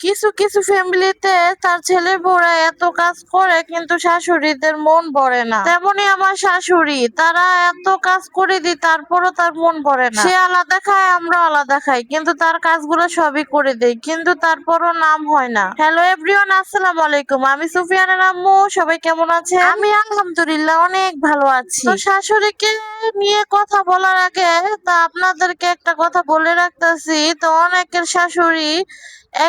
কিছু কিছু ফ্যামিলিতে তার ছেলে বউরা এত কাজ করে কিন্তু শাশুড়িদের মন ভরে না। তেমনি আমার শাশুড়ি, তারা এত কাজ করে দিই তারপরও তার মন ভরে না। সে আলাদা খায়, আমরা আলাদা খাই, কিন্তু তার কাজগুলো সবই করে দেই, কিন্তু তারপরও নাম হয় না। হ্যালো এভরিওয়ান, আসসালামু আলাইকুম। আমি সুফিয়ানের আম্মু। সবাই কেমন আছে? আমি আলহামদুলিল্লাহ অনেক ভালো আছি। তো শাশুড়িকে নিয়ে কথা বলার আগে তা আপনাদেরকে একটা কথা বলে রাখতেছি। তো অনেকের শাশুড়ি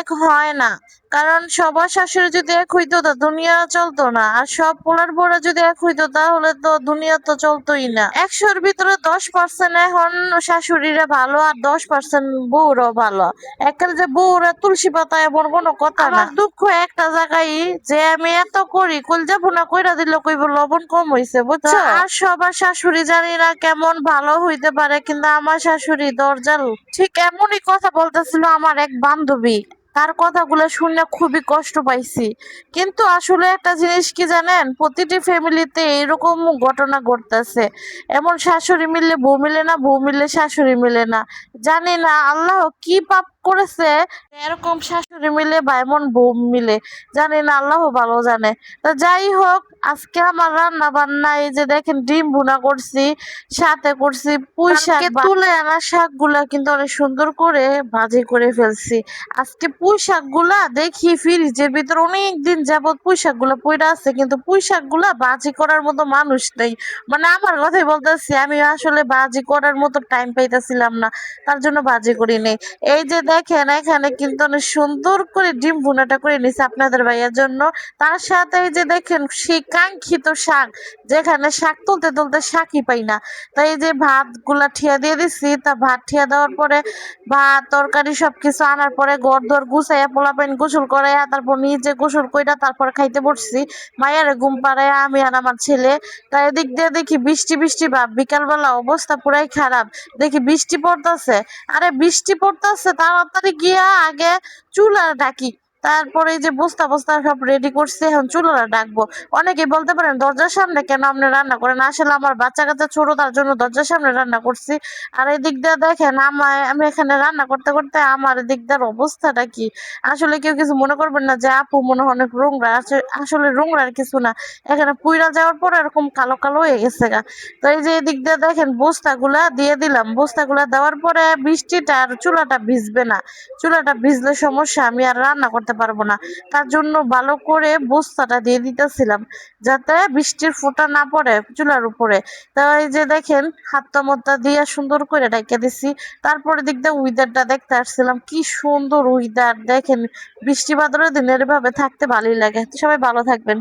এক হয় না, কারণ সবার শাশুড়ি যদি এক হইতো তা দুনিয়া চলতো না, আর সব পোলার বউরা যদি এক হইতো তাহলে তো দুনিয়া তো চলতোই না। 100-র ভিতরে 10% এখন শাশুড়িরা ভালো, আর 10% বউরাও ভালো। একের যে বউরা তুলসী পাতা এমন কোনো কথা না। দুঃখ একটা জায়গায়, যে আমি এত করি কলজা ভুনা কইরা দিল কইব লবণ কম হইছে, বুঝছো? আর সবার শাশুড়ি জানি না কেমন ভালো হইতে পারে, কিন্তু আমার শাশুড়ি দরজাল। ঠিক এমনই কথা বলতেছিল আমার এক বান্ধবী। তার কথাগুলো শুনে খুবই কষ্ট পাইছি। কিন্তু আসলে একটা জিনিস কি জানেন, প্রতিটি ফ্যামিলিতে এরকম ঘটনা ঘটতেছে। এমন শাশুড়ি মিললে বউ মিলে না, বউ মিললে শাশুড়ি মিলে না। জানি না আল্লাহ কি পাপ করেছে এরকম শাশুড়ি মিলে বা এমন বউ মিলে, জানি না, আল্লাহ ভালো জানে। তো যাই হোক, আজকে আমার রান্না বান্না এই যে দেখেন ডিম ভুনা করছি, সাথে করছি পুঁই শাক। তুলে আনা শাক গুলা কিন্তু অনেক সুন্দর করে ভাজি করে ফেলছি। আজকে পুঁই শাক গুলা দেখি ফ্রিজের ভিতর অনেক দিন যাবত পুঁই শাক গুলা পইড়া আছে, কিন্তু পুঁই শাক গুলা ভাজি করার মতো মানুষ নেই। মানে আমার কথাই বলতেছি, আমি আসলে ভাজি করার মতো টাইম পাইতেছিলাম না, তার জন্য ভাজি করি নেই। এই যে দেখেন এখানে কিন্তু অনেক সুন্দর করে ডিম ভুনাটা করে নিছে আপনাদের ভাইয়ার জন্য। তার সাথে এই যে দেখেন সেই কাঙ্ক্ষিত শাক, যেখানে শাক তুলতে তুলতে শাকই পাই না। তাই এই যে ভাত গুলা ঠিয়া দিয়ে দিচ্ছি, তা ভাত ঠিয়া দেওয়ার পরে ভাত তরকারি সবকিছু আনার পরে ঘর দর গুছাইয়া পোলাপাইন গোসল করাইয়া তারপর নিজে গোসল কইরা তারপর খাইতে বসছি। মায়ের ঘুম পাড়াইয়া আমি আর আমার ছেলে। তাই এদিক দিয়ে দেখি বৃষ্টি বৃষ্টি ভাব, বিকালবেলা অবস্থা পুরাই খারাপ। দেখি বৃষ্টি পড়তেছে, আরে বৃষ্টি পড়তেছে তাড়াতাড়ি গিয়া আগে চুলা ডাকি। তারপরে এই যে বস্তা বস্তা সব রেডি করছে, এখন চুলাটা ডাকবো। অনেকে বলতে পারেন দরজার সামনে কেন আপনি রান্না করেন, আসলে আমার বাচ্চা কাচ্চা ছোট, তার জন্য দরজার সামনে রান্না করছি। আর এই দিক দিয়ে দেখেন আমি এখানে রান্না করতে করতে আমার দিক দেওয়ার অবস্থাটা কি। আসলে কেউ কিছু মনে করবেন না যে আপু মনে হয় অনেক রোংরা আছে, আসলে রোংরার কিছু না। এখানে পুইরা যাওয়ার পর এরকম কালো কালো হয়ে গেছে গা। তো এই যে এদিক দিয়ে দেখেন বস্তাগুলা দিয়ে দিলাম, বস্তাগুলা দেওয়ার পরে বৃষ্টিটা আর চুলাটা ভিজবে না। চুলাটা ভিজলে সমস্যা, আমি আর রান্না করতে পারবো না। তার জন্য ভালো করে বস্তাটা দিয়ে দিতেছিলাম, যাতে বৃষ্টির ফোঁটা না পড়ে চুলার উপরে। তো এই যে দেখেন হাতটা মত্তা দিয়ে সুন্দর করে রেখে দিছি। তারপরে দিক দিয়ে উইদারটা দেখতে আসছিলাম, কি সুন্দর উইদার দেখেন। বৃষ্টি বাদলের দিন এভাবে থাকতে ভালোই লাগে। তো সবাই ভালো থাকবেন।